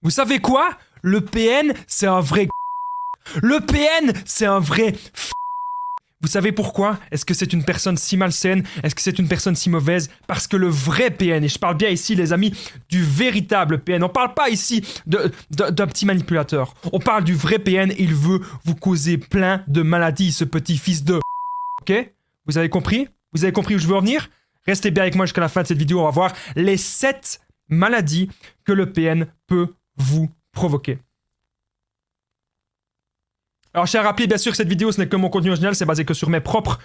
Vous savez quoi? Le PN, c'est un vrai... Le PN, c'est un vrai... Vous savez pourquoi? Est-ce que c'est une personne si malsaine? Est-ce que c'est une personne si mauvaise? Parce que le vrai PN, et je parle bien ici les amis, du véritable PN, on parle pas ici d'un petit manipulateur, on parle du vrai PN, il veut vous causer plein de maladies, ce petit fils de... Ok? Vous avez compris? Vous avez compris où je veux en venir? Restez bien avec moi jusqu'à la fin de cette vidéo, on va voir les 7 maladies que le PN peut vous provoquer. Alors, je tiens à rappeler, bien sûr, que cette vidéo, ce n'est que mon contenu original, c'est basé que sur mes propres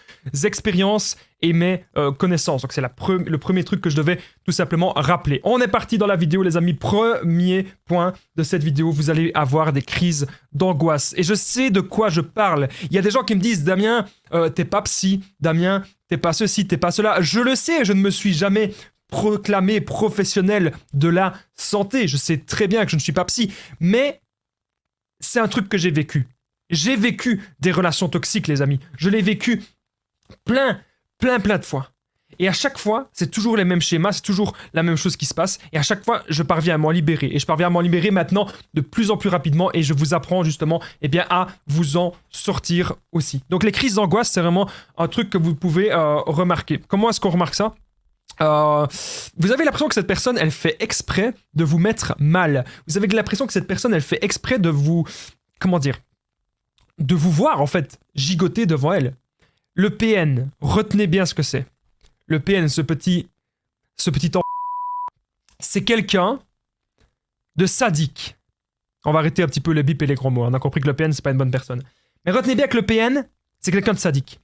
expériences et mes connaissances. Donc, c'est le premier truc que je devais tout simplement rappeler. On est parti dans la vidéo, les amis. Premier point de cette vidéo, vous allez avoir des crises d'angoisse. Et je sais de quoi je parle. Il y a des gens qui me disent, Damien, t'es pas psy. Damien, t'es pas ceci, t'es pas cela. Je le sais, je ne me suis jamais proclamé professionnel de la santé. Je sais très bien que je ne suis pas psy. Mais c'est un truc que j'ai vécu. J'ai vécu des relations toxiques, les amis. Je l'ai vécu plein de fois. Et à chaque fois, c'est toujours les mêmes schémas, c'est toujours la même chose qui se passe. Et à chaque fois, je parviens à m'en libérer. Et je parviens à m'en libérer maintenant de plus en plus rapidement. Et je vous apprends justement à vous en sortir aussi. Donc les crises d'angoisse, c'est vraiment un truc que vous pouvez remarquer. Comment est-ce qu'on remarque ça? Vous avez l'impression que cette personne, elle fait exprès de vous mettre mal. Vous avez l'impression que cette personne, elle fait exprès de vous... Comment dire? De vous voir, en fait, gigoter devant elle. Le PN, retenez bien ce que c'est. Le PN, ce petit c'est quelqu'un de sadique. On va arrêter un petit peu les bips et les gros mots. On a compris que le PN, c'est pas une bonne personne. Mais retenez bien que le PN, c'est quelqu'un de sadique.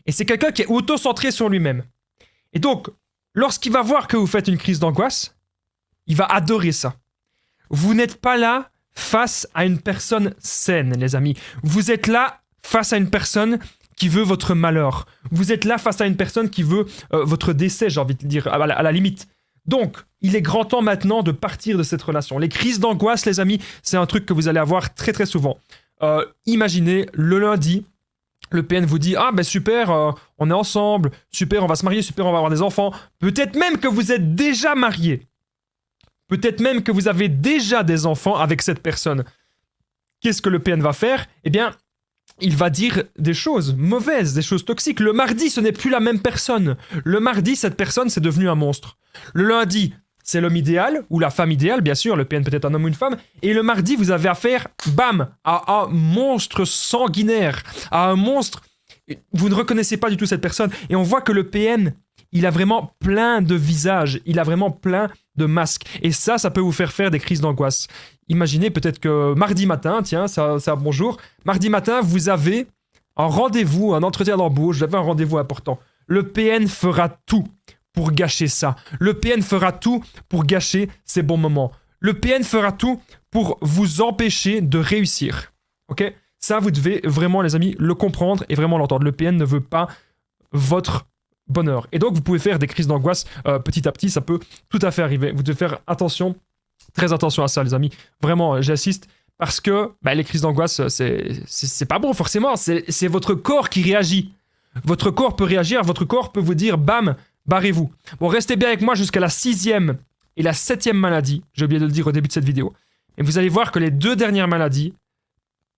Et c'est quelqu'un qui est auto-centré sur lui-même. Et donc, lorsqu'il va voir que vous faites une crise d'angoisse, il va adorer ça. Vous n'êtes pas là face à une personne saine, les amis. Vous êtes là face à une personne qui veut votre malheur. Vous êtes là face à une personne qui veut votre décès, j'ai envie de dire, à la limite. Donc, il est grand temps maintenant de partir de cette relation. Les crises d'angoisse, les amis, c'est un truc que vous allez avoir très souvent. Imaginez, le lundi, le PN vous dit « Ah ben super, on est ensemble, super, on va se marier, super, on va avoir des enfants. » Peut-être même que vous êtes déjà marié. Peut-être même que vous avez déjà des enfants avec cette personne. Qu'est-ce que le PN va faire? Eh bien, il va dire des choses mauvaises, des choses toxiques. Le mardi, ce n'est plus la même personne. Le mardi, cette personne, c'est devenu un monstre. Le lundi, c'est l'homme idéal, ou la femme idéale, bien sûr, le PN peut être un homme ou une femme. Et le mardi, vous avez affaire, bam, à un monstre sanguinaire, à un monstre... Vous ne reconnaissez pas du tout cette personne. Et on voit que le PN, il a vraiment plein de visages, il a vraiment plein de masques. Et ça peut vous faire des crises d'angoisse. Imaginez peut-être que mardi matin, tiens, ça bonjour, mardi matin, vous avez un rendez-vous, un entretien d'embauche, vous avez un rendez-vous important. Le PN fera tout pour gâcher ça. Le PN fera tout pour gâcher ces bons moments. Le PN fera tout pour vous empêcher de réussir. Ok? Ça, vous devez vraiment, les amis, le comprendre et vraiment l'entendre. Le PN ne veut pas votre bonheur. Et donc, vous pouvez faire des crises d'angoisse petit à petit. Ça peut tout à fait arriver. Vous devez faire attention, très attention à ça, les amis. Vraiment, j'insiste. Parce que les crises d'angoisse, c'est pas bon, forcément. C'est votre corps qui réagit. Votre corps peut réagir. Votre corps peut vous dire, bam, barrez-vous. Bon, restez bien avec moi jusqu'à la 6e et la 7e maladie. J'ai oublié de le dire au début de cette vidéo. Et vous allez voir que les 2 dernières maladies,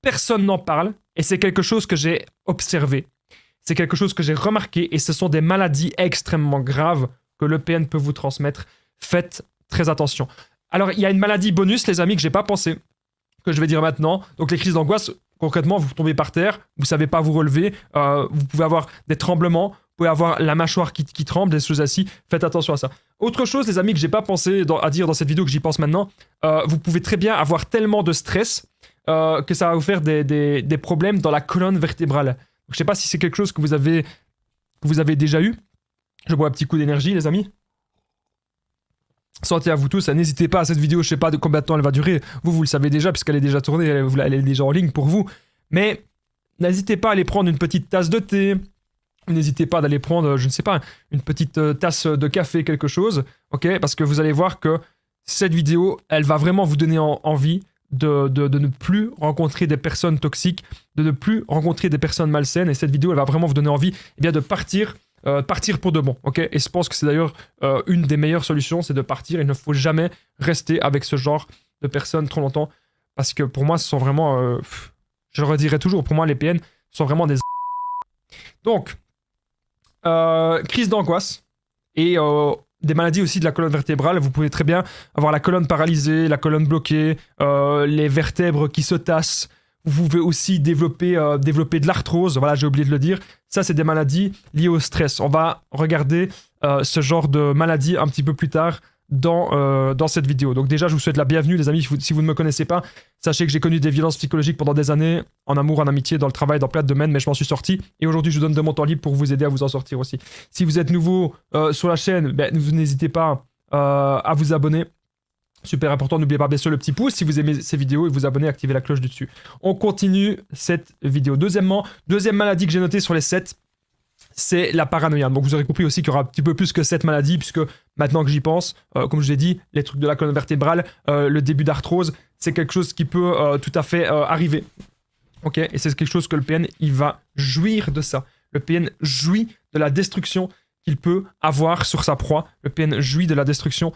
personne n'en parle, et c'est quelque chose que j'ai observé. C'est quelque chose que j'ai remarqué, et ce sont des maladies extrêmement graves que le PN peut vous transmettre. Faites très attention. Alors, il y a une maladie bonus, les amis, que j'ai pas pensé, que je vais dire maintenant. Donc, les crises d'angoisse, concrètement, vous tombez par terre, vous savez pas vous relever, vous pouvez avoir des tremblements, vous pouvez avoir la mâchoire qui tremble, des choses ainsi. Faites attention à ça. Autre chose, les amis, que j'ai pas pensé à dire dans cette vidéo, que j'y pense maintenant, vous pouvez très bien avoir tellement de stress que ça va vous faire des problèmes dans la colonne vertébrale. Donc, je ne sais pas si c'est quelque chose que vous avez déjà eu. Je bois un petit coup d'énergie, les amis. Santé à vous tous. N'hésitez pas à cette vidéo, je ne sais pas de combien de temps elle va durer. Vous le savez déjà, puisqu'elle est déjà tournée, elle est déjà en ligne pour vous. Mais n'hésitez pas à aller prendre une petite tasse de thé. N'hésitez pas d'aller prendre, je ne sais pas, une petite tasse de café, quelque chose. Ok, parce que vous allez voir que cette vidéo, elle va vraiment vous donner envie de ne plus rencontrer des personnes toxiques, de ne plus rencontrer des personnes malsaines. Et cette vidéo, elle va vraiment vous donner envie de partir pour de bon. Ok, et je pense que c'est d'ailleurs une des meilleures solutions, c'est de partir. Il ne faut jamais rester avec ce genre de personnes trop longtemps. Parce que pour moi, ce sont vraiment... je le redirai toujours, pour moi, les PN sont vraiment des... Donc, crise d'angoisse et des maladies aussi de la colonne vertébrale. Vous pouvez très bien avoir la colonne paralysée, la colonne bloquée, les vertèbres qui se tassent. Vous pouvez aussi développer de l'arthrose. Voilà, j'ai oublié de le dire. Ça, c'est des maladies liées au stress. On va regarder ce genre de maladie un petit peu plus tard dans cette vidéo. Donc déjà, je vous souhaite la bienvenue, les amis. Si vous ne me connaissez pas, sachez que j'ai connu des violences psychologiques pendant des années, en amour, en amitié, dans le travail, dans plein de domaines, mais je m'en suis sorti. Et aujourd'hui, je vous donne de mon temps libre pour vous aider à vous en sortir aussi. Si vous êtes nouveau sur la chaîne, vous n'hésitez pas à vous abonner. Super important, n'oubliez pas bien sûr le petit pouce si vous aimez ces vidéos et vous abonnez, activez la cloche du dessus. On continue cette vidéo. Deuxième maladie que j'ai notée sur les 7, c'est la paranoïa. Donc vous aurez compris aussi qu'il y aura un petit peu plus que 7 maladies, puisque maintenant que j'y pense, comme je l'ai dit, les trucs de la colonne vertébrale, le début d'arthrose, c'est quelque chose qui peut tout à fait arriver. Ok, et c'est quelque chose que le PN, il va jouir de ça. Le PN jouit de la destruction qu'il peut avoir sur sa proie. Le PN jouit de la destruction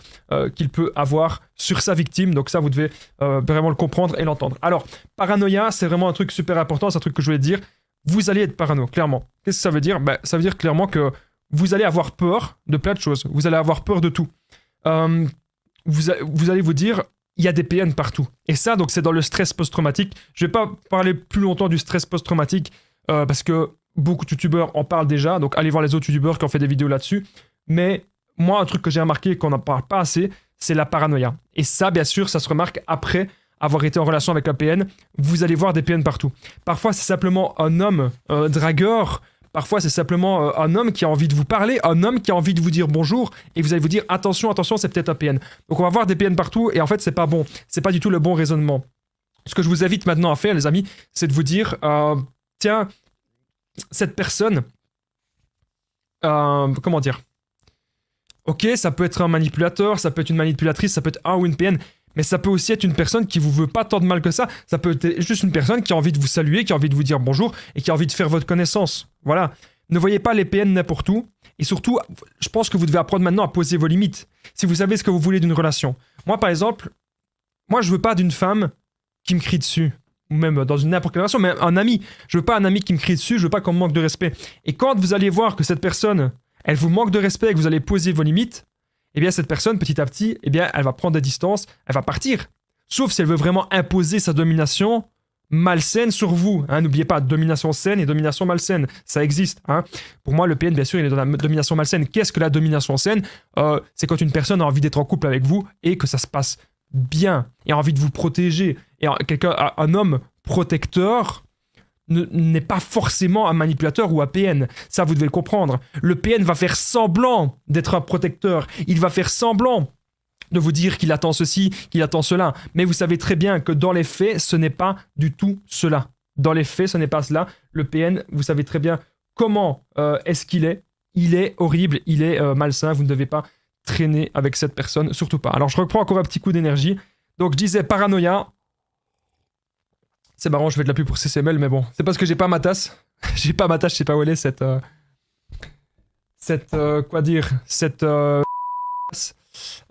qu'il peut avoir sur sa victime. Donc ça, vous devez vraiment le comprendre et l'entendre. Alors, paranoïa, c'est vraiment un truc super important. C'est un truc que je voulais dire. Vous allez être parano, clairement. Qu'est-ce que ça veut dire? Ça veut dire clairement que vous allez avoir peur de plein de choses. Vous allez avoir peur de tout. Vous allez vous dire, il y a des PN partout. Et ça, donc, c'est dans le stress post-traumatique. Je vais pas parler plus longtemps du stress post-traumatique parce que beaucoup de youtubeurs en parlent déjà, donc allez voir les autres youtubeurs qui ont fait des vidéos là-dessus. Mais moi, un truc que j'ai remarqué qu'on n'en parle pas assez, c'est la paranoïa. Et ça, bien sûr, ça se remarque après avoir été en relation avec un PN. Vous allez voir des PN partout. Parfois, c'est simplement un homme dragueur. Parfois, c'est simplement un homme qui a envie de vous parler, un homme qui a envie de vous dire bonjour, et vous allez vous dire attention, attention, c'est peut-être un PN. Donc on va voir des PN partout, et en fait, c'est pas bon. C'est pas du tout le bon raisonnement. Ce que je vous invite maintenant à faire, les amis, c'est de vous dire tiens, cette personne, comment dire? Ok, ça peut être un manipulateur, ça peut être une manipulatrice, ça peut être un ou une PN, mais ça peut aussi être une personne qui vous veut pas tant de mal que ça. Ça peut être juste une personne qui a envie de vous saluer, qui a envie de vous dire bonjour et qui a envie de faire votre connaissance. Voilà. Ne voyez pas les PN n'importe où. Et surtout, je pense que vous devez apprendre maintenant à poser vos limites. Si vous savez ce que vous voulez d'une relation. Moi, par exemple, je veux pas d'une femme qui me crie dessus. Ou même dans une n'importe quelle relation, mais un ami. Je veux pas un ami qui me crie dessus, je veux pas qu'on me manque de respect. Et quand vous allez voir que cette personne, elle vous manque de respect et que vous allez poser vos limites, eh bien cette personne, petit à petit, eh bien elle va prendre des distances, elle va partir. Sauf si elle veut vraiment imposer sa domination malsaine sur vous. Hein. N'oubliez pas, domination saine et domination malsaine. Ça existe. Hein. Pour moi, le PN, bien sûr, il est dans la domination malsaine. Qu'est-ce que la domination saine? C'est quand une personne a envie d'être en couple avec vous et que ça se passe bien et a envie de vous protéger. Et un homme protecteur n'est pas forcément un manipulateur ou un PN. Ça, vous devez le comprendre. Le PN va faire semblant d'être un protecteur. Il va faire semblant de vous dire qu'il attend ceci, qu'il attend cela. Mais vous savez très bien que dans les faits, ce n'est pas du tout cela. Dans les faits, ce n'est pas cela. Le PN, vous savez très bien comment est-ce qu'il est. Il est horrible, il est malsain. Vous ne devez pas traîner avec cette personne, surtout pas. Alors, je reprends encore un petit coup d'énergie. Donc, je disais paranoïa. C'est marrant, je fais de la pub pour CCML, mais bon, c'est parce que j'ai pas ma tasse. J'ai pas ma tasse, je sais pas où elle est, cette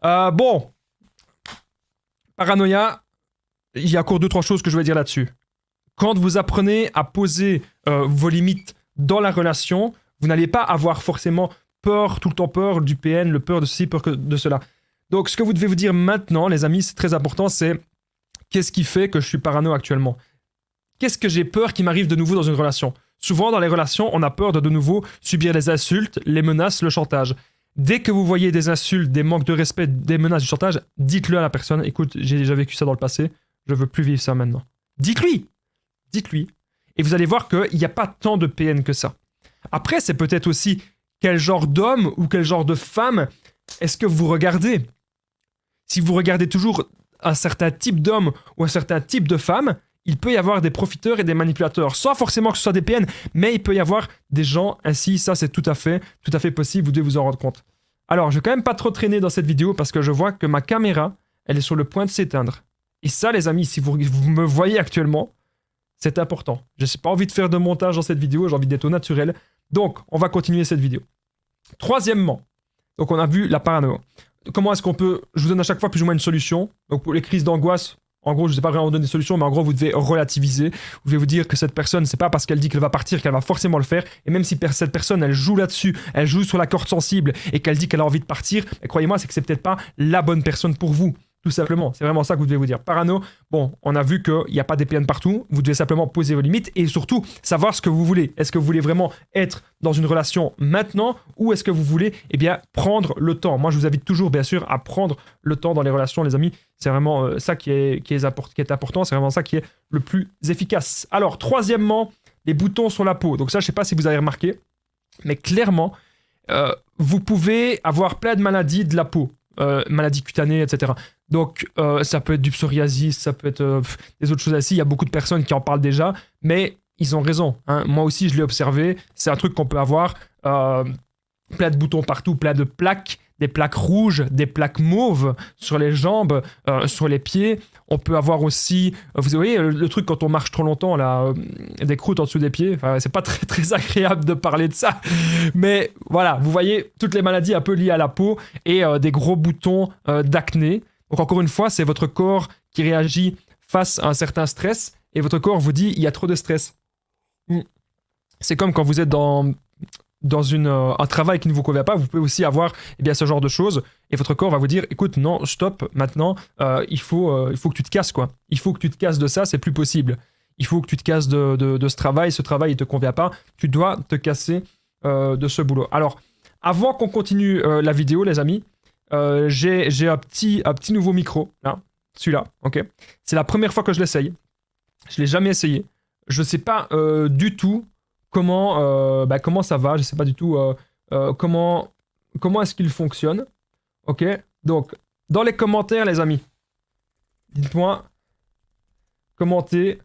bon. Paranoïa, il y a encore 2-3 choses que je vais dire là-dessus. Quand vous apprenez à poser vos limites dans la relation, vous n'allez pas avoir forcément peur, tout le temps peur du PN, le peur de ceci, peur de cela. Donc, ce que vous devez vous dire maintenant, les amis, c'est très important, c'est qu'est-ce qui fait que je suis parano actuellement? Qu'est-ce que j'ai peur qui m'arrive de nouveau dans une relation? Souvent, dans les relations, on a peur de nouveau subir les insultes, les menaces, le chantage. Dès que vous voyez des insultes, des manques de respect, des menaces, du chantage, dites-le à la personne. Écoute, j'ai déjà vécu ça dans le passé, je veux plus vivre ça maintenant. Dites-lui. Dites-lui. Et vous allez voir qu'il n'y a pas tant de PN que ça. Après, c'est peut-être aussi quel genre d'homme ou quel genre de femme est-ce que vous regardez? Si vous regardez toujours un certain type d'homme ou un certain type de femme, il peut y avoir des profiteurs et des manipulateurs, sans forcément que ce soit des PN, mais il peut y avoir des gens ainsi, ça c'est tout à fait possible, vous devez vous en rendre compte. Alors, je vais quand même pas trop traîner dans cette vidéo parce que je vois que ma caméra, elle est sur le point de s'éteindre. Et ça, les amis, si vous me voyez actuellement, c'est important. Je n'ai pas envie de faire de montage dans cette vidéo, j'ai envie d'être au naturel. Donc, on va continuer cette vidéo. Troisièmement, donc on a vu la parano. comment est-ce qu'on peut... Je vous donne à chaque fois plus ou moins une solution. Donc pour les crises d'angoisse, en gros, je ne sais pas vraiment donner des solutions, mais en gros, vous devez relativiser. Vous devez vous dire que cette personne, c'est pas parce qu'elle dit qu'elle va partir qu'elle va forcément le faire. Et même si cette personne, elle joue là-dessus, elle joue sur la corde sensible et qu'elle dit qu'elle a envie de partir, croyez-moi, c'est que c'est peut-être pas la bonne personne pour vous. Tout simplement, c'est vraiment ça que vous devez vous dire. Parano, bon, on a vu qu'il n'y a pas des PN partout, vous devez simplement poser vos limites et surtout savoir ce que vous voulez. Est-ce que vous voulez vraiment être dans une relation maintenant ou est-ce que vous voulez prendre le temps? Moi, je vous invite toujours, bien sûr, à prendre le temps dans les relations, les amis. C'est vraiment ça qui est important, c'est vraiment ça qui est le plus efficace. Alors, troisièmement, les boutons sur la peau. Donc ça, je ne sais pas si vous avez remarqué, mais clairement, vous pouvez avoir plein de maladies de la peau. Maladies cutanées, etc. Donc, ça peut être du psoriasis, ça peut être des autres choses ainsi. Il y a beaucoup de personnes qui en parlent déjà, mais ils ont raison. Hein. Moi aussi, je l'ai observé. C'est un truc qu'on peut avoir. Plein de boutons partout, plein de plaques, des plaques rouges, des plaques mauves sur les jambes, sur les pieds. On peut avoir aussi, vous voyez, le truc quand on marche trop longtemps, là, des croûtes en dessous des pieds. Enfin, c'est pas très, très agréable de parler de ça. Mais voilà, vous voyez, toutes les maladies un peu liées à la peau et des gros boutons d'acné. Donc encore une fois, c'est votre corps qui réagit face à un certain stress et votre corps vous dit, il y a trop de stress. C'est comme quand vous êtes dans un travail qui ne vous convient pas, vous pouvez aussi avoir ce genre de choses et votre corps va vous dire écoute, non, stop, maintenant, il faut que tu te casses, quoi. Il faut que tu te casses de ça, c'est plus possible. Il faut que tu te casses de ce travail il te convient pas, tu dois te casser de ce boulot. Alors, avant qu'on continue la vidéo, les amis, j'ai un petit nouveau micro, là, celui-là, ok. C'est la première fois que je l'essaye, je l'ai jamais essayé, je sais pas du tout comment ça va, je sais pas du tout comment est-ce qu'il fonctionne. Ok, donc dans les commentaires, les amis, dites-moi, commentez,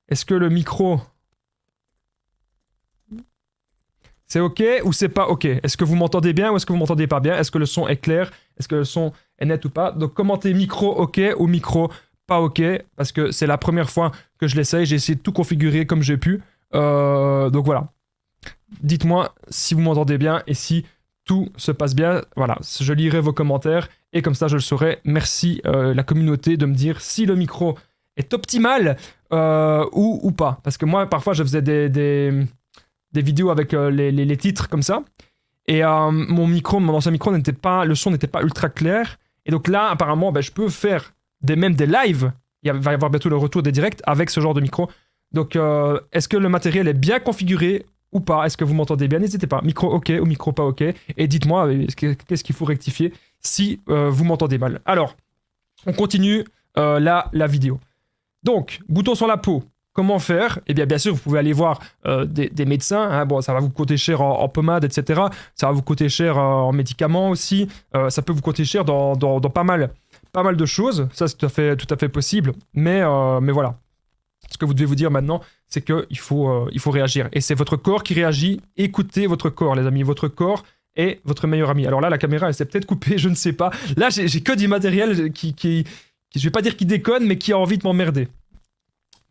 est-ce que le micro c'est ok ou c'est pas ok? Est-ce que vous m'entendez bien ou est-ce que vous m'entendez pas bien? Est-ce que le son est clair? Est-ce que le son est net ou pas? Donc commentez micro ok ou micro pas ok, parce que c'est la première fois que je l'essaye, j'ai essayé de tout configurer comme j'ai pu. Donc voilà. Dites-moi si vous m'entendez bien et si tout se passe bien. Voilà, je lirai vos commentaires et comme ça je le saurai. Merci la communauté de me dire si le micro est optimal ou pas. Parce que moi parfois je faisais des vidéos avec les titres comme ça et mon ancien micro le son n'était pas ultra clair et donc là apparemment je peux faire même des lives. Il va y avoir bientôt le retour des directs avec ce genre de micro. Donc, est-ce que le matériel est bien configuré ou pas? Est-ce que vous m'entendez bien? N'hésitez pas. Micro OK ou micro pas OK. Et dites-moi qu'est-ce qu'il faut rectifier si vous m'entendez mal. Alors, on continue la vidéo. Donc, bouton sur la peau. Comment faire? Eh bien sûr, vous pouvez aller voir des médecins. Hein. Bon, ça va vous coûter cher en pommade, etc. Ça va vous coûter cher en médicaments aussi. Ça peut vous coûter cher dans pas mal de choses. Ça, c'est tout à fait possible. Mais voilà. Ce que vous devez vous dire maintenant, c'est qu'il faut réagir. Et c'est votre corps qui réagit. Écoutez votre corps, les amis. Votre corps est votre meilleur ami. Alors là, la caméra, elle s'est peut-être coupée, je ne sais pas. Là, j'ai que du matériel qui je vais pas dire qui déconne, mais qui a envie de m'emmerder.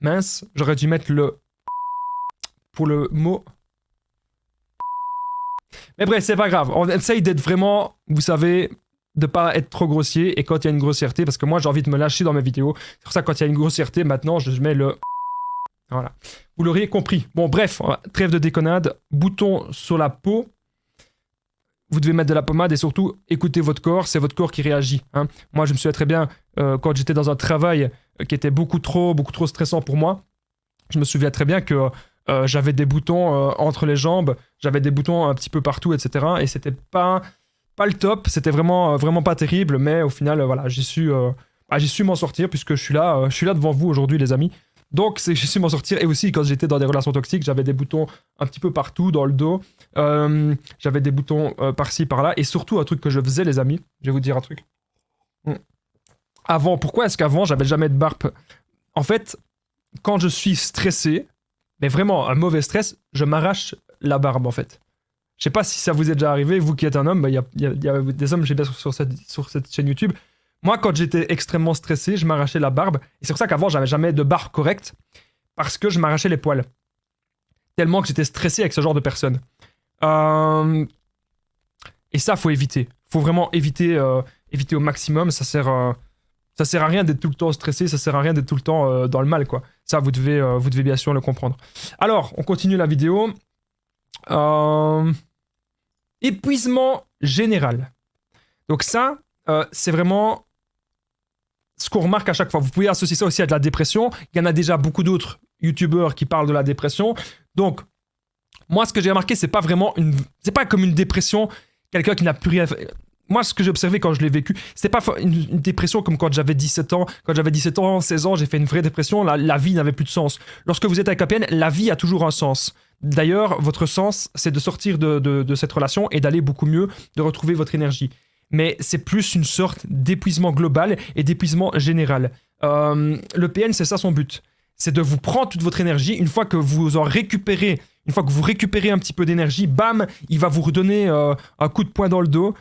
Mince, j'aurais dû mettre le... pour le mot... Mais bref, c'est pas grave. On essaye d'être vraiment, vous savez, de pas être trop grossier. Et quand il y a une grossièreté, parce que moi, j'ai envie de me lâcher dans mes vidéos. C'est pour ça que quand il y a une grossièreté, maintenant, je mets le... Voilà. Vous l'auriez compris. Bon, bref, trêve de déconnade. Bouton sur la peau. Vous devez mettre de la pommade et surtout, écoutez votre corps. C'est votre corps qui réagit. Hein. Moi, je me souviens très bien, quand j'étais dans un travail qui était beaucoup trop stressant pour moi, je me souviens très bien que j'avais des boutons entre les jambes, j'avais des boutons un petit peu partout, etc. Et c'était pas le top, c'était vraiment pas terrible, mais au final, voilà, j'ai su m'en sortir puisque je suis là devant vous aujourd'hui, les amis. Donc, j'ai su m'en sortir. Et aussi, quand j'étais dans des relations toxiques, j'avais des boutons un petit peu partout, dans le dos. J'avais des boutons par-ci, par-là. Et surtout, un truc que je faisais, les amis, je vais vous dire un truc. Pourquoi est-ce qu'avant, j'avais jamais de barbe? En fait, quand je suis stressé, mais vraiment un mauvais stress, je m'arrache la barbe, en fait. Je sais pas si ça vous est déjà arrivé, vous qui êtes un homme, il y a des hommes, j'ai bien sur cette chaîne YouTube. Moi, quand j'étais extrêmement stressé, je m'arrachais la barbe. Et c'est pour ça qu'avant, j'avais jamais de barbe correcte. Parce que je m'arrachais les poils. Tellement que j'étais stressé avec ce genre de personnes. Et ça, faut éviter. faut vraiment éviter au maximum. Ça sert à rien d'être tout le temps stressé, ça sert à rien d'être tout le temps dans le mal, quoi. Ça, vous devez bien sûr le comprendre. Alors, on continue la vidéo. Épuisement général. Donc ça, c'est vraiment ce qu'on remarque à chaque fois. Vous pouvez associer ça aussi à de la dépression. Il y en a déjà beaucoup d'autres youtubeurs qui parlent de la dépression. Donc, moi, ce que j'ai remarqué, c'est pas comme une dépression, quelqu'un qui n'a plus rien fait. Moi, ce que j'ai observé quand je l'ai vécu, c'était pas une dépression comme quand j'avais 17 ans. Quand j'avais 17 ans, 16 ans, j'ai fait une vraie dépression. La vie n'avait plus de sens. Lorsque vous êtes avec la PN, la vie a toujours un sens. D'ailleurs, votre sens, c'est de sortir de cette relation et d'aller beaucoup mieux, de retrouver votre énergie. Mais c'est plus une sorte d'épuisement global et d'épuisement général. Le PN, c'est ça son but. C'est de vous prendre toute votre énergie. Une fois que vous récupérez un petit peu d'énergie, bam, il va vous redonner un coup de poing dans le dos.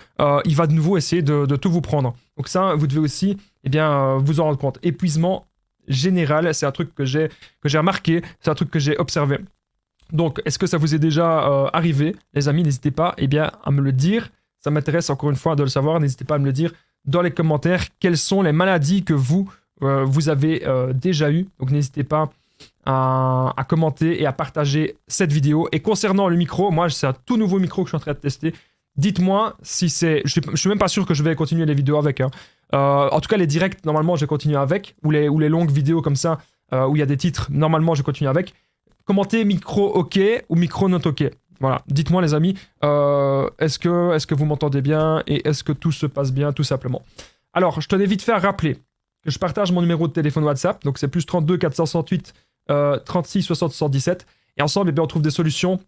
Il va de nouveau essayer de tout vous prendre. Donc ça, vous devez aussi vous en rendre compte. Épuisement général, c'est un truc que j'ai remarqué, c'est un truc que j'ai observé. Donc, est-ce que ça vous est déjà arrivé? Les amis, n'hésitez pas à me le dire. Ça m'intéresse encore une fois de le savoir. N'hésitez pas à me le dire dans les commentaires. Quelles sont les maladies que vous avez déjà eues? Donc, n'hésitez pas à commenter et à partager cette vidéo. Et concernant le micro, moi, c'est un tout nouveau micro que je suis en train de tester. Dites-moi si c'est... Je suis même pas sûr que je vais continuer les vidéos avec. En tout cas, les directs, normalement, je vais continuer avec. Ou les longues vidéos comme ça, où il y a des titres, normalement, je continue avec. Commentez micro OK ou micro not OK. Voilà, dites-moi les amis, est-ce que vous m'entendez bien et est-ce que tout se passe bien tout simplement. Alors, je tenais vite fait à rappeler que je partage mon numéro de téléphone WhatsApp, donc c'est plus 32 468 36 60 117 et ensemble on trouve des solutions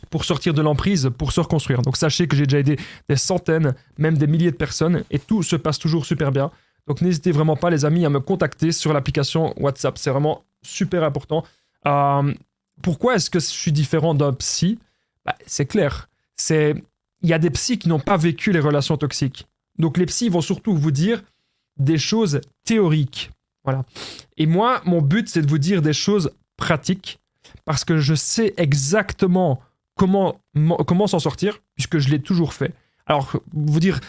pour sortir de l'emprise, pour se reconstruire. Donc sachez que j'ai déjà aidé des centaines, même des milliers de personnes et tout se passe toujours super bien. Donc n'hésitez vraiment pas les amis à me contacter sur l'application WhatsApp, c'est vraiment super important. Pourquoi est-ce que je suis différent d'un psy? C'est clair. Il y a des psys qui n'ont pas vécu les relations toxiques. Donc les psys vont surtout vous dire des choses théoriques. Voilà. Et moi, mon but, c'est de vous dire des choses pratiques parce que je sais exactement comment s'en sortir puisque je l'ai toujours fait. Alors, vous dire,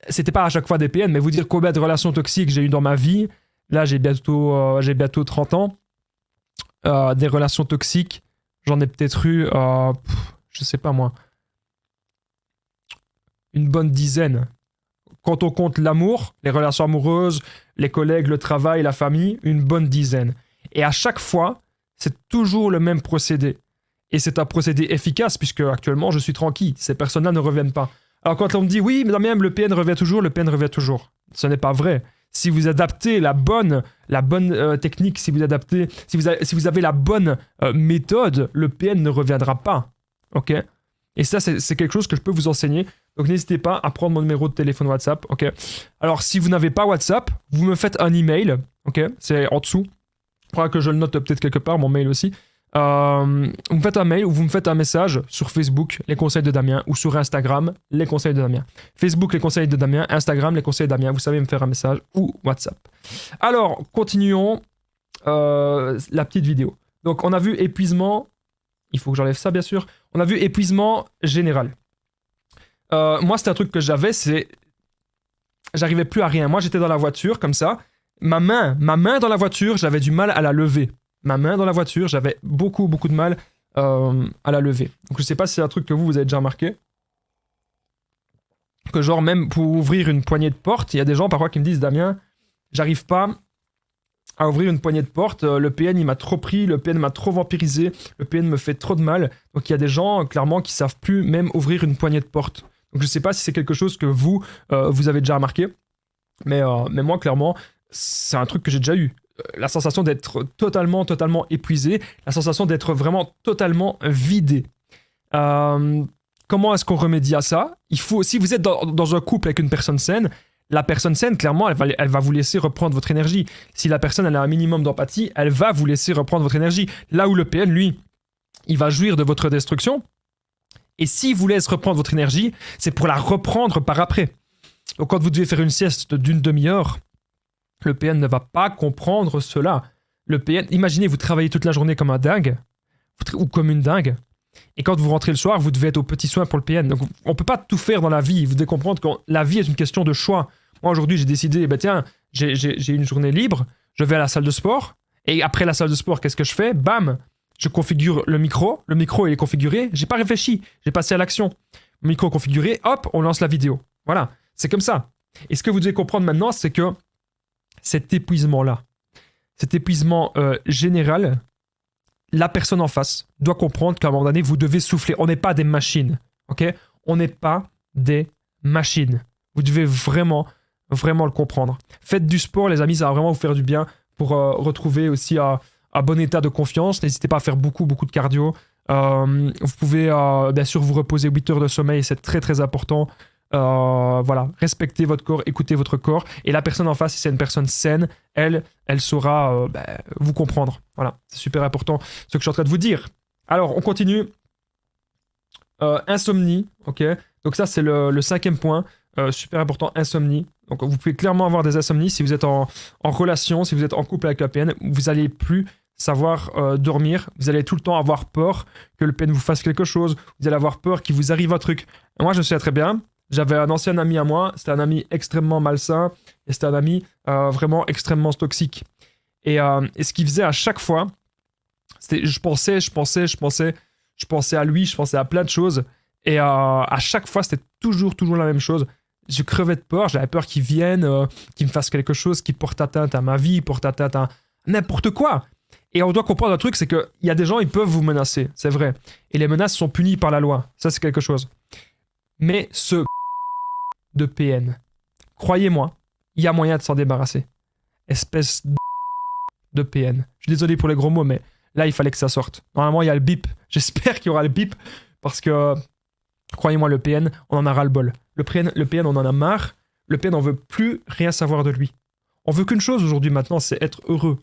c'était pas à chaque fois des PN, mais vous dire combien de relations toxiques j'ai eu dans ma vie. Là, j'ai bientôt 30 ans. Des relations toxiques, j'en ai peut-être eu... je sais pas moi, une bonne dizaine. Quand on compte l'amour, les relations amoureuses, les collègues, le travail, la famille, une bonne dizaine. Et à chaque fois, c'est toujours le même procédé. Et c'est un procédé efficace puisque actuellement, je suis tranquille. Ces personnes-là ne reviennent pas. Alors quand on me dit, oui, mais même le PN revient toujours, le PN revient toujours. Ce n'est pas vrai. Si vous adaptez la bonne technique, si vous avez la bonne méthode, le PN ne reviendra pas. Ok? Et ça, c'est quelque chose que je peux vous enseigner. Donc, n'hésitez pas à prendre mon numéro de téléphone WhatsApp. Ok? Alors, si vous n'avez pas WhatsApp, vous me faites un email. Ok? C'est en dessous. Je crois que je le note peut-être quelque part, mon mail aussi. Vous me faites un mail ou vous me faites un message sur Facebook, les conseils de Damien, ou sur Instagram, les conseils de Damien. Facebook, les conseils de Damien. Instagram, les conseils de Damien. Vous savez me faire un message ou WhatsApp. Alors, continuons la petite vidéo. Donc, on a vu épuisement. Il faut que j'enlève ça, bien sûr. On a vu épuisement général. Moi, c'était un truc que j'avais, j'arrivais plus à rien. Moi, j'étais dans la voiture, comme ça. Ma main dans la voiture, j'avais du mal à la lever. Ma main dans la voiture, j'avais beaucoup de mal à la lever. Donc, je sais pas si c'est un truc que vous avez déjà remarqué. Que genre, même pour ouvrir une poignée de porte, il y a des gens parfois qui me disent, Damien, j'arrive pas à ouvrir une poignée de porte, le PN il m'a trop pris, le PN m'a trop vampirisé, le PN me fait trop de mal. Donc il y a des gens clairement qui savent plus même ouvrir une poignée de porte. Donc je sais pas si c'est quelque chose que vous avez déjà remarqué, mais moi clairement c'est un truc que j'ai déjà eu. La sensation d'être totalement épuisé, la sensation d'être vraiment totalement vidé. Comment est-ce qu'on remédie à ça? Il faut, si vous êtes dans un couple avec une personne saine, la personne saine, clairement, elle va vous laisser reprendre votre énergie. Si la personne elle a un minimum d'empathie, elle va vous laisser reprendre votre énergie. Là où le PN, lui, il va jouir de votre destruction. Et s'il vous laisse reprendre votre énergie, c'est pour la reprendre par après. Donc quand vous devez faire une sieste d'une demi-heure, le PN ne va pas comprendre cela. Le PN, imaginez, vous travaillez toute la journée comme un dingue, ou comme une dingue. Et quand vous rentrez le soir, vous devez être aux petits soins pour le PN. Donc on peut pas tout faire dans la vie. Vous devez comprendre que la vie est une question de choix. Moi aujourd'hui, j'ai décidé, tiens, j'ai une journée libre, je vais à la salle de sport. Et après la salle de sport, qu'est-ce que je fais? Bam, je configure le micro il est configuré, j'ai pas réfléchi, j'ai passé à l'action. Le micro configuré, hop, on lance la vidéo. Voilà, c'est comme ça. Et ce que vous devez comprendre maintenant, c'est que cet épuisement-là, cet épuisement général, la personne en face doit comprendre qu'à un moment donné, vous devez souffler. On n'est pas des machines, ok? On n'est pas des machines. Vous devez vraiment le comprendre. Faites du sport, les amis, ça va vraiment vous faire du bien pour retrouver aussi un bon état de confiance. N'hésitez pas à faire beaucoup de cardio. Vous pouvez bien sûr vous reposer 8 heures de sommeil, c'est très important. Voilà, respectez votre corps, écoutez votre corps. Et la personne en face, si c'est une personne saine, elle saura vous comprendre. Voilà, c'est super important ce que je suis en train de vous dire. Alors, on continue. Insomnie, ok. Donc ça, c'est le 5e point. Super important, insomnie. Donc vous pouvez clairement avoir des insomnies si vous êtes en relation, si vous êtes en couple avec la PN. Vous n'allez plus savoir dormir. Vous allez tout le temps avoir peur que le PN vous fasse quelque chose. Vous allez avoir peur qu'il vous arrive un truc. Et moi, je sais très bien. J'avais un ancien ami à moi. C'était un ami extrêmement malsain. Et c'était un ami vraiment extrêmement toxique. Et ce qu'il faisait à chaque fois, c'était je pensais à lui, je pensais à plein de choses. Et à chaque fois, c'était toujours la même chose. Je crevais de peur, j'avais peur qu'il vienne, qu'il me fasse quelque chose qui porte atteinte à ma vie, porte atteinte à n'importe quoi. Et on doit comprendre un truc, c'est qu'il y a des gens, ils peuvent vous menacer, c'est vrai. Et les menaces sont punies par la loi, ça c'est quelque chose. Mais ce de PN, croyez-moi, il y a moyen de s'en débarrasser. Espèce de PN. Je suis désolé pour les gros mots, mais là, il fallait que ça sorte. Normalement, il y a le bip. J'espère qu'il y aura le bip, parce que... croyez-moi, le PN, on en a ras-le-bol. Le PN, on en a marre. Le PN, on veut plus rien savoir de lui. On veut qu'une chose aujourd'hui maintenant, c'est être heureux.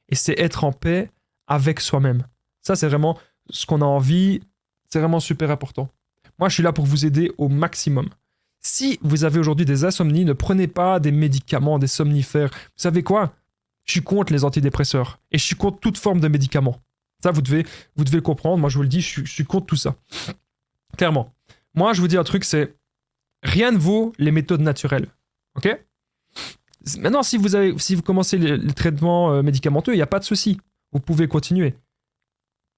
Et c'est être en paix avec soi-même. Ça, c'est vraiment ce qu'on a envie. C'est vraiment super important. Moi, je suis là pour vous aider au maximum. Si vous avez aujourd'hui des insomnies, ne prenez pas des médicaments, des somnifères. Vous savez quoi? Je suis contre les antidépresseurs. Et je suis contre toute forme de médicaments. Ça, vous devez le comprendre. Moi, je vous le dis, je suis contre tout ça. Clairement. Moi, je vous dis un truc, c'est rien ne vaut les méthodes naturelles. Ok? Maintenant, si vous commencez les traitements médicamenteux, il n'y a pas de souci. Vous pouvez continuer.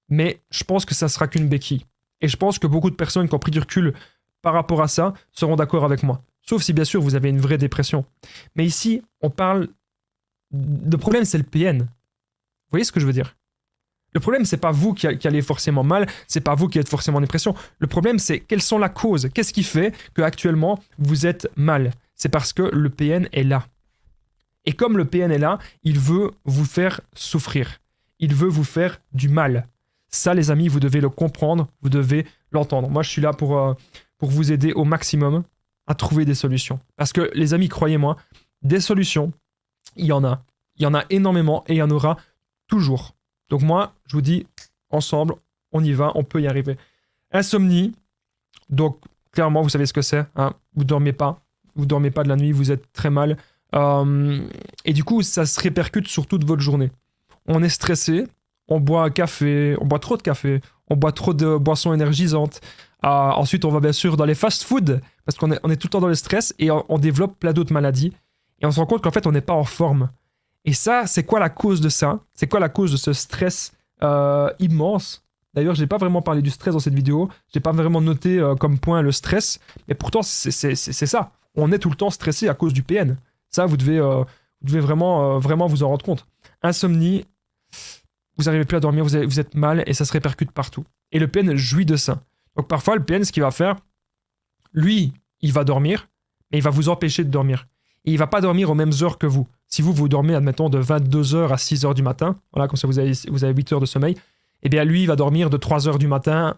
Mais je pense que ça sera qu'une béquille. Et je pense que beaucoup de personnes qui ont pris du recul par rapport à ça seront d'accord avec moi. Sauf si, bien sûr, vous avez une vraie dépression. Mais ici, on parle... Le problème, c'est le PN. Vous voyez ce que je veux dire? Le problème, c'est pas vous qui allez forcément mal, c'est pas vous qui êtes forcément en dépression. Le problème, c'est quelles sont la cause? Qu'est-ce qui fait qu'actuellement, vous êtes mal? C'est parce que le PN est là. Et comme le PN est là, il veut vous faire souffrir. Il veut vous faire du mal. Ça, les amis, vous devez le comprendre, vous devez l'entendre. Moi, je suis là pour vous aider au maximum à trouver des solutions. Parce que, les amis, croyez-moi, des solutions, il y en a. Il y en a énormément et il y en aura toujours. Donc moi, je vous dis, ensemble, on y va, on peut y arriver. Insomnie, donc clairement, vous savez ce que c'est. Hein, vous dormez pas de la nuit, vous êtes très mal. Et du coup, ça se répercute sur toute votre journée. On est stressé, on boit un café, on boit trop de café, on boit trop de boissons énergisantes. Ensuite, on va bien sûr dans les fast-food, parce qu'on est tout le temps dans le stress et on développe plein d'autres maladies. Et on se rend compte qu'en fait, on n'est pas en forme. Et ça, c'est quoi la cause de ça? C'est quoi la cause de ce stress immense? D'ailleurs, je n'ai pas vraiment parlé du stress dans cette vidéo. Je n'ai pas vraiment noté comme point le stress. Mais pourtant, c'est ça. On est tout le temps stressé à cause du PN. Ça, vous devez vraiment vous en rendre compte. Insomnie, vous n'arrivez plus à dormir, vous êtes mal et ça se répercute partout. Et le PN jouit de ça. Donc parfois, le PN, ce qu'il va faire, lui, il va dormir, mais il va vous empêcher de dormir. Et il ne va pas dormir aux mêmes heures que vous. Si vous dormez, admettons, de 22h à 6h du matin, voilà, comme ça vous avez 8 heures de sommeil, eh bien lui, il va dormir de 3h du matin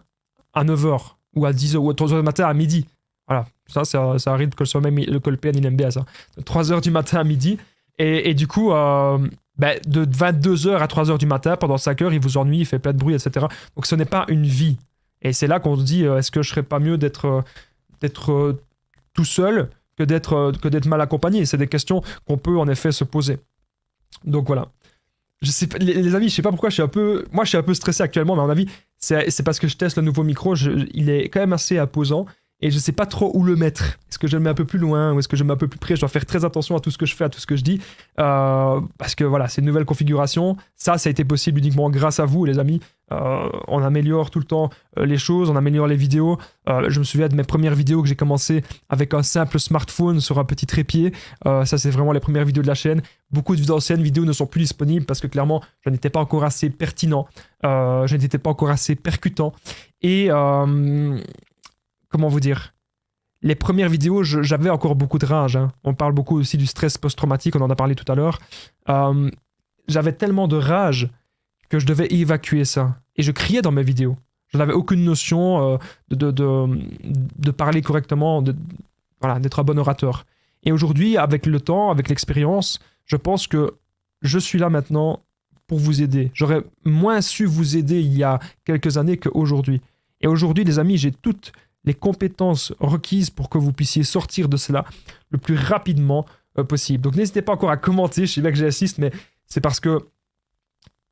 à 9h, ou à 10h, ou à 3h du matin à midi. Voilà, ça arrive que le PN, il aime bien ça. De 3h du matin à midi, et du coup, de 22h à 3h du matin, pendant 5 heures, il vous ennuie, il fait plein de bruit, etc. Donc ce n'est pas une vie. Et c'est là qu'on se dit, est-ce que je serais pas mieux d'être tout seul que d'être mal accompagné? C'est des questions qu'on peut en effet se poser. Donc voilà. Je sais pas, les amis, je sais pas pourquoi je suis un peu stressé actuellement, mais à mon avis, c'est parce que je teste le nouveau micro, il est quand même assez imposant et je sais pas trop où le mettre. Est-ce que je le mets un peu plus loin ou est-ce que je le mets un peu plus près? Je dois faire très attention à tout ce que je fais, à tout ce que je dis, parce que voilà, c'est une nouvelle configuration. Ça a été possible uniquement grâce à vous, les amis. On améliore tout le temps les choses, on améliore les vidéos. Je me souviens de mes premières vidéos que j'ai commencé avec un simple smartphone sur un petit trépied. Ça, c'est vraiment les premières vidéos de la chaîne. Beaucoup d'anciennes vidéos ne sont plus disponibles parce que clairement, je n'étais pas encore assez pertinent, je n'étais pas encore assez percutant. Et comment vous dire? Les premières vidéos, j'avais encore beaucoup de rage. Hein. On parle beaucoup aussi du stress post-traumatique, on en a parlé tout à l'heure. J'avais tellement de rage que je devais évacuer ça. Et je criais dans mes vidéos. Je n'avais aucune notion de parler correctement, voilà, d'être un bon orateur. Et aujourd'hui, avec le temps, avec l'expérience, je pense que je suis là maintenant pour vous aider. J'aurais moins su vous aider il y a quelques années qu'aujourd'hui. Et aujourd'hui, les amis, j'ai toutes les compétences requises pour que vous puissiez sortir de cela le plus rapidement possible. Donc n'hésitez pas encore à commenter, je sais bien que j'insiste, mais c'est parce que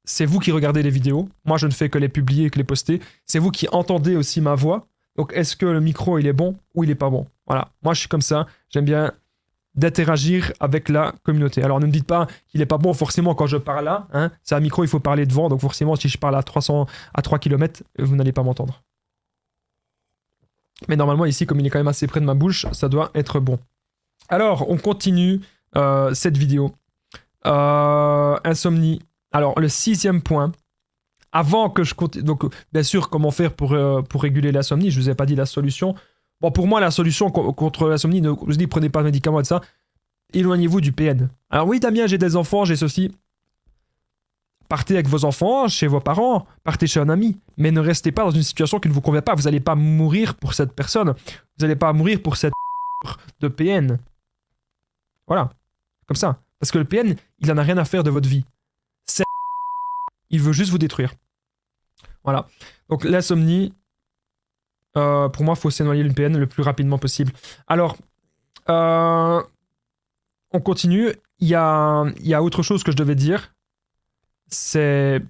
c'est vous qui regardez les vidéos. Moi, je ne fais que les publier et que les poster. C'est vous qui entendez aussi ma voix. Donc, est-ce que le micro, il est bon ou il est pas bon? Voilà. Moi, je suis comme ça. J'aime bien d'interagir avec la communauté. Alors, ne me dites pas qu'il est pas bon forcément quand je parle là. Hein. C'est un micro, il faut parler devant. Donc, forcément, si je parle à 3 km, vous n'allez pas m'entendre. Mais normalement, ici, comme il est quand même assez près de ma bouche, ça doit être bon. Alors, on continue cette vidéo. Insomnie. Alors, le 6e point, avant que je continue, donc bien sûr, comment faire pour réguler l'insomnie, je ne vous ai pas dit la solution. Bon, pour moi, la solution contre l'insomnie, je dis prenez pas de médicaments et de ça, éloignez-vous du PN. Alors oui, Damien, j'ai des enfants, j'ai ceci. Partez avec vos enfants, chez vos parents, partez chez un ami, mais ne restez pas dans une situation qui ne vous convient pas. Vous n'allez pas mourir pour cette personne, vous n'allez pas mourir pour cette de PN. Voilà, comme ça. Parce que le PN, il n'en a rien à faire de votre vie. Il veut juste vous détruire. Voilà. Donc l'insomnie, pour moi, il faut s'éloigner d'une PN le plus rapidement possible. Alors, on continue. Il y a autre chose que je devais dire. C'est...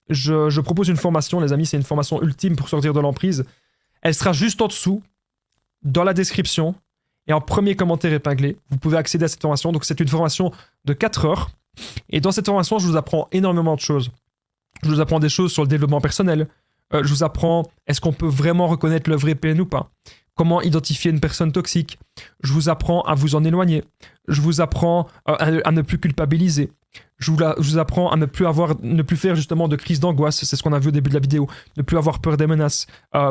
Je propose une formation, les amis. C'est une formation ultime pour sortir de l'emprise. Elle sera juste en dessous, dans la description, et en premier commentaire épinglé. Vous pouvez accéder à cette formation. Donc c'est une formation de 4 heures. Et dans cette formation, je vous apprends énormément de choses. Je vous apprends des choses sur le développement personnel. Je vous apprends, est-ce qu'on peut vraiment reconnaître le vrai PN ou pas? Comment identifier une personne toxique? Je vous apprends à vous en éloigner. Je vous apprends à ne plus culpabiliser. Je vous apprends à ne plus faire justement de crise d'angoisse. C'est ce qu'on a vu au début de la vidéo. Ne plus avoir peur des menaces.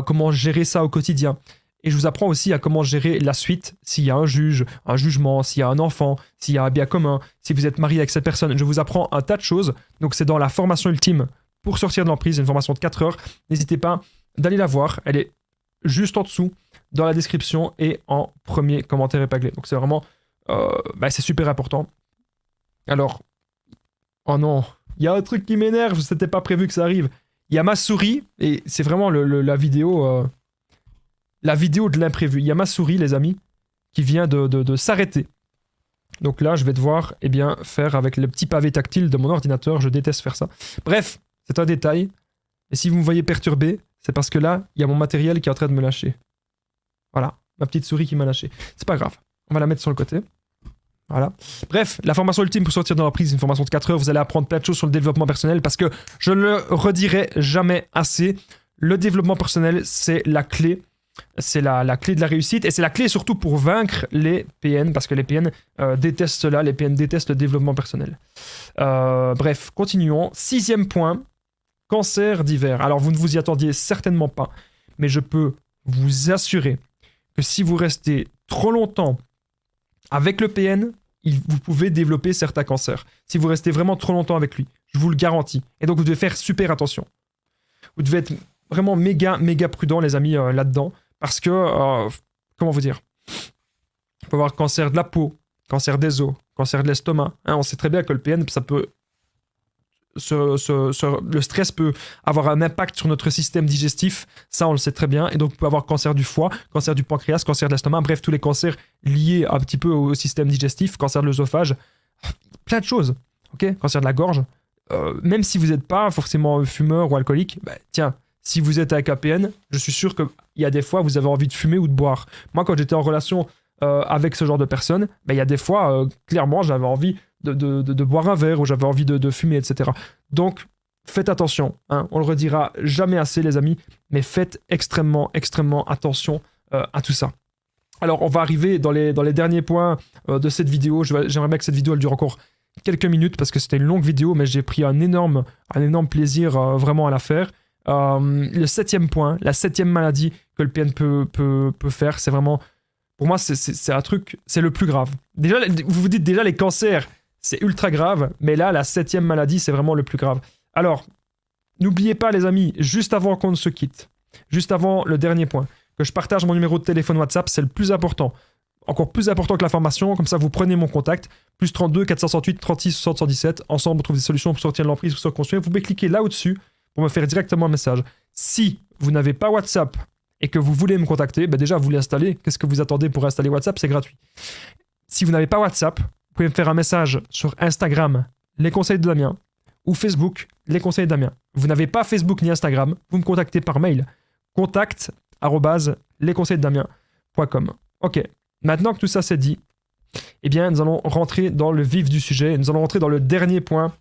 Comment gérer ça au quotidien. Et je vous apprends aussi à comment gérer la suite, s'il y a un juge, un jugement, s'il y a un enfant, s'il y a un bien commun, si vous êtes marié avec cette personne. Je vous apprends un tas de choses. Donc c'est dans la formation ultime pour sortir de l'emprise, une formation de 4 heures. N'hésitez pas d'aller la voir. Elle est juste en dessous, dans la description et en premier commentaire épinglé. Donc c'est vraiment... c'est super important. Alors... Oh non, il y a un truc qui m'énerve, c'était pas prévu que ça arrive. Il y a ma souris, et c'est vraiment la vidéo... La vidéo de l'imprévu. Il y a ma souris, les amis, qui vient de s'arrêter. Donc là, je vais devoir faire avec le petit pavé tactile de mon ordinateur. Je déteste faire ça. Bref, c'est un détail. Et si vous me voyez perturbé, c'est parce que là, il y a mon matériel qui est en train de me lâcher. Voilà, ma petite souris qui m'a lâché. C'est pas grave. On va la mettre sur le côté. Voilà. Bref, la formation ultime pour sortir de l'emprise, une formation de 4 heures. Vous allez apprendre plein de choses sur le développement personnel parce que je ne le redirai jamais assez. Le développement personnel, c'est la clé. C'est la clé de la réussite et c'est la clé surtout pour vaincre les PN parce que les PN détestent cela, les PN détestent le développement personnel. Bref, continuons. 6e point, cancer divers. Alors vous ne vous y attendiez certainement pas, mais je peux vous assurer que si vous restez trop longtemps avec le PN, vous pouvez développer certains cancers. Si vous restez vraiment trop longtemps avec lui, je vous le garantis. Et donc vous devez faire super attention. Vous devez être vraiment méga prudent les amis là-dedans. Parce que, comment vous dire, on peut avoir cancer de la peau, cancer des os, cancer de l'estomac. Hein, on sait très bien que le PN, ça peut, le stress peut avoir un impact sur notre système digestif. Ça, on le sait très bien. Et donc, on peut avoir cancer du foie, cancer du pancréas, cancer de l'estomac. Bref, tous les cancers liés un petit peu au système digestif, cancer de l'œsophage, plein de choses. Ok, cancer de la gorge. Même si vous n'êtes pas forcément fumeur ou alcoolique, tiens, si vous êtes avec un PN, je suis sûr qu'il y a des fois, vous avez envie de fumer ou de boire. Moi, quand j'étais en relation avec ce genre de personnes, il y a des fois, clairement, j'avais envie de boire un verre ou j'avais envie de fumer, etc. Donc, faites attention. Hein, on le redira jamais assez, les amis, mais faites extrêmement, extrêmement attention à tout ça. Alors, on va arriver dans les derniers points de cette vidéo. J'aimerais bien que cette vidéo elle dure encore quelques minutes parce que c'était une longue vidéo, mais j'ai pris un énorme plaisir vraiment à la faire. Le 7e point, la 7e maladie que le PN peut faire, c'est vraiment, pour moi, c'est un truc, c'est le plus grave. Déjà, vous vous dites déjà les cancers, c'est ultra grave, mais là, la 7e maladie, c'est vraiment le plus grave. Alors, n'oubliez pas, les amis, juste avant qu'on ne se quitte, juste avant le dernier point, que je partage mon numéro de téléphone WhatsApp, c'est le plus important. Encore plus important que la formation, comme ça vous prenez mon contact, plus 32 468 36 60 117. Ensemble, on trouve des solutions pour sortir de l'emprise, pour se reconstruire. Vous pouvez cliquer là au-dessus pour me faire directement un message. Si vous n'avez pas WhatsApp et que vous voulez me contacter, déjà vous l'installez. Qu'est-ce que vous attendez pour installer WhatsApp? C'est gratuit. Si vous n'avez pas WhatsApp, vous pouvez me faire un message sur Instagram, les conseils de Damien, ou Facebook, les conseils de Damien. Vous n'avez pas Facebook ni Instagram, vous me contactez par mail. contact@lesconseilsdedamien.com. Ok. Maintenant que tout ça c'est dit, eh bien, nous allons rentrer dans le vif du sujet. Nous allons rentrer dans le dernier point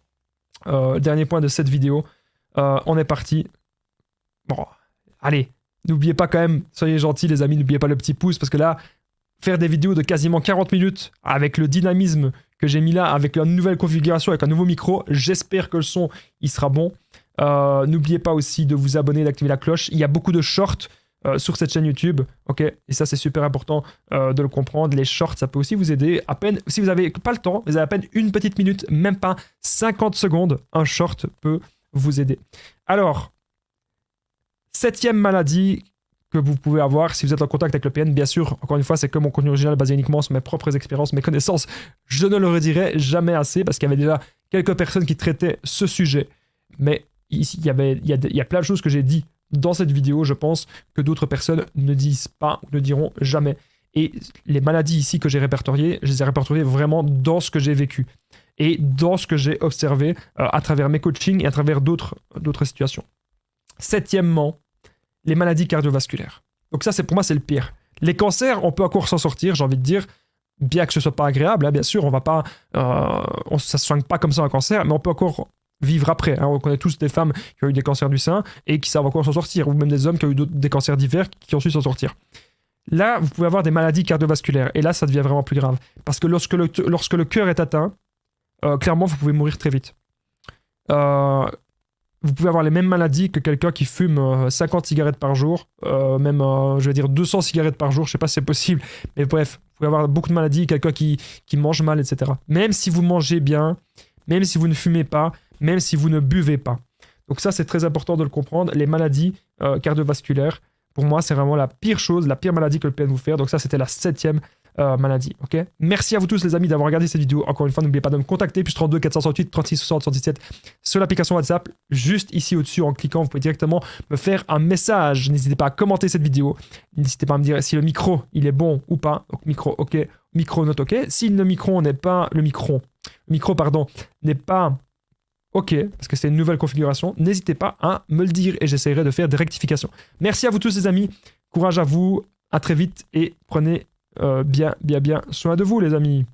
de cette vidéo. On est parti. Bon, allez, n'oubliez pas quand même, soyez gentils les amis, n'oubliez pas le petit pouce, parce que là, faire des vidéos de quasiment 40 minutes avec le dynamisme que j'ai mis là, avec la nouvelle configuration, avec un nouveau micro, j'espère que le son, il sera bon. N'oubliez pas aussi de vous abonner, d'activer la cloche. Il y a beaucoup de shorts sur cette chaîne YouTube, ok, et ça c'est super important de le comprendre. Les shorts, ça peut aussi vous aider. À peine, si vous n'avez pas le temps, vous avez à peine une petite minute, même pas 50 secondes, un short peut vous aider. Alors, 7e maladie que vous pouvez avoir si vous êtes en contact avec le PN, bien sûr, encore une fois, c'est que mon contenu original basé uniquement sur mes propres expériences, mes connaissances. Je ne le redirai jamais assez parce qu'il y avait déjà quelques personnes qui traitaient ce sujet, mais ici, il y a plein de choses que j'ai dit dans cette vidéo, je pense, que d'autres personnes ne disent pas ou ne diront jamais. Et les maladies ici que j'ai répertoriées, je les ai répertoriées vraiment dans ce que j'ai vécu et dans ce que j'ai observé à travers mes coachings et à travers d'autres situations. 7e, les maladies cardiovasculaires. Donc ça, pour moi, c'est le pire. Les cancers, on peut encore s'en sortir, j'ai envie de dire, bien que ce soit pas agréable, hein, bien sûr, on va pas, ça se soigne pas comme ça un cancer, mais on peut encore vivre après. Hein. On connaît tous des femmes qui ont eu des cancers du sein et qui savent encore s'en sortir, ou même des hommes qui ont eu des cancers divers qui ont su s'en sortir. Là, vous pouvez avoir des maladies cardiovasculaires, et là, ça devient vraiment plus grave. Parce que lorsque le cœur est atteint, clairement, vous pouvez mourir très vite. Vous pouvez avoir les mêmes maladies que quelqu'un qui fume 50 cigarettes par jour, même, je vais dire, 200 cigarettes par jour, je sais pas si c'est possible, mais bref, vous pouvez avoir beaucoup de maladies, quelqu'un qui mange mal, etc. Même si vous mangez bien, même si vous ne fumez pas, même si vous ne buvez pas. Donc ça, c'est très important de le comprendre. Les maladies cardiovasculaires, pour moi, c'est vraiment la pire chose, la pire maladie que le PN vous faire. Donc ça, c'était la 7e maladie. Ok. Merci à vous tous, les amis, d'avoir regardé cette vidéo. Encore une fois, n'oubliez pas de me contacter, plus 32 468 36 60 117 sur l'application WhatsApp. Juste ici au-dessus, en cliquant, vous pouvez directement me faire un message. N'hésitez pas à commenter cette vidéo. N'hésitez pas à me dire si le micro, il est bon ou pas. Donc micro, ok. Micro, note, ok. Si le micro n'est pas... Le micro, pardon, n'est pas... ok, parce que c'est une nouvelle configuration, n'hésitez pas à me le dire et j'essaierai de faire des rectifications. Merci à vous tous les amis, courage à vous, à très vite et prenez bien soin de vous les amis.